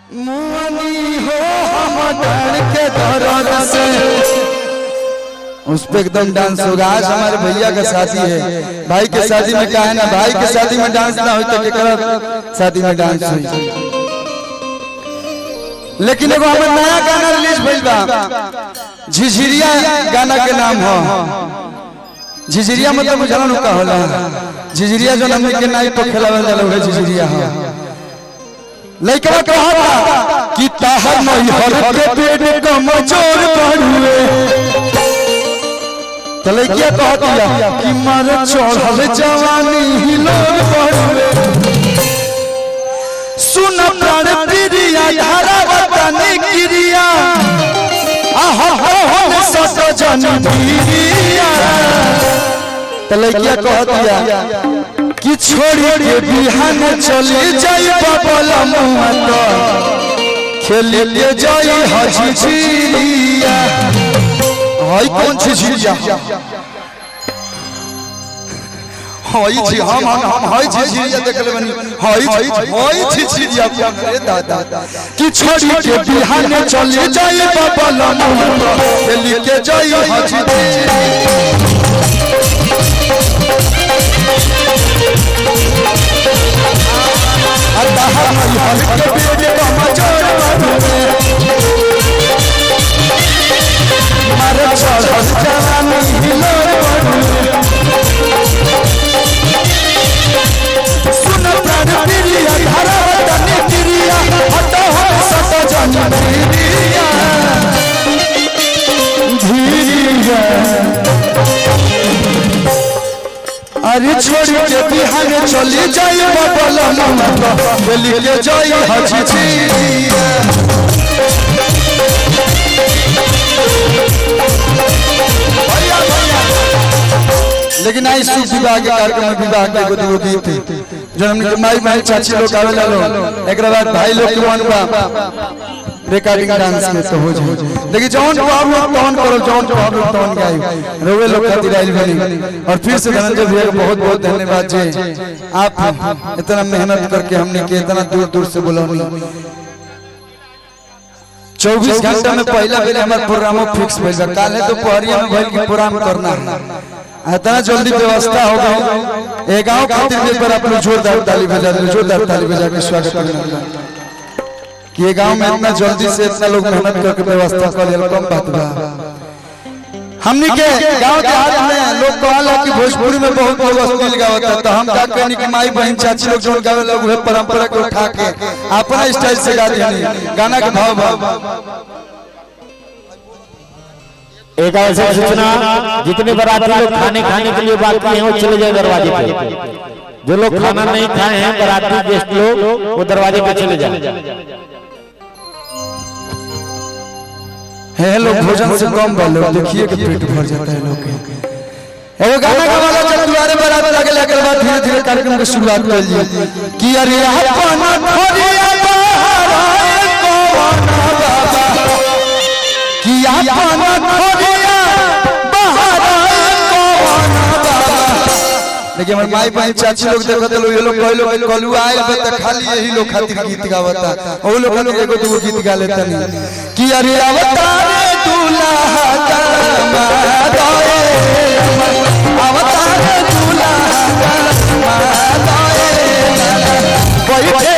मुआनी हो हम डर के दर्द से उस पे एकदम डांस होगा। आज हमारे भैया का शादी है, भाई के शादी में कहा है ना, भाई के शादी में डांस ना हो तो केकर शादी में डांस हुई। लेकिन एगो हमें नया गाना रिलीज भइल बा, झिझिरिया गाना के नाम हो। झिझिरिया मतलब बुझल का होला, झिझिरिया जो हमने के नाई पर खेलावे जाला है झिझिरिया हो। लइका कहता कि ताहर नहीं हर के पेट कमजोर पड़ुए, तो लइका कहतिया कि मर चढ़ल जवानी हिलोर पड़ुए। सुन प्राण प्रिया धारा वतनी क्रिया आहा हो सत जन प्रिया। तो लइका कहतिया कि छोड़ी के बिहान चली जाई बाबला मुआ तो खेले ले जाई हजिजिया। हाय कौन झिझिरिया हाय जी हम हाय झिझिरिया देख ले बनी हाय झिझिरिया रे दादा कि छोड़ी के बिहान चली जाई बाबला मुआ तो खेले ले जाई हजिजिया। अरे छोड़ के बिहान चली जाई बाबला मुआ तो ले जाई हजिजिया। लेकिन आई शुभ विवाह के कार्यक्रम में विवाह के एगो गीत जो हमने माई बहन चाची लोग आवे ला लो, एक बाद भाई लोग के मन बा रिकॉर्डिंग डांस में तो हो जाए। लेकिन जौन बाबू तौन करो, जौन बाबू तौन गाई रोवे लोग खातिर आइल बनी। और फिर से धनंजय भैया को बहुत बहुत धन्यवाद जी, आप इतना मेहनत करके हमने के इतना दूर दूर से बुलौनी। 24 घंटा में पहला बेर हमार प्रोग्राम फिक्स भइल बा, काल है तो पहरिया में भइल के प्रोग्राम करना है। इतना जल्दी व्यवस्था हो गई, एक गांव खातिर पर आप लोग जोरदार ताली बजा दे, जोरदार ताली बजा के स्वागत करना कि ये गांव में इतना जल्दी से इतना लोग मेहनत करके व्यवस्था कर लिया, कम बात बा। हमनी के गांव के हाल में लोग कहला कि भोजपुरी में बहुत लोग अश्लील गावता, तो हम का कहनी कि माई बहन चाची लोग जो गावे लोग है परंपरा को उठा के अपना स्टाइल से गा दिहनी। गाना के भाव एक ऐसी सूचना, जितने बाराती लोग खाने के लिए बाकी हैं वो चले जाए दरवाजे पे। जो लोग खाना नहीं खाए हैं बाराती गेस्ट लोग वो दरवाजे पे चले जाए। है लोग भोजन से कम बा, लोग देखिए कि पेट भर जाता है लोग के। एगो गाना का वाला जब दुआरे बारात लगे लगे बाद धीरे धीरे कार्यक्रम की शुरुआत कर ली कि अरे अपना खोरिया बहारा कौन बाबा कि अपना खोरिया बहारा कौन बाबा। लेकिन हमारे माई बहन चाची लोग देखत लोग ये लोग कहलो कलू आइल बे त खाली यही लोग खातिर गीत गावता, ओ लोग खातिर एगो दो गीत गा लेता नहीं कि अरे अवतारे दूल्हा दामादाए अवतारे दूल्हा दामादाए बैठे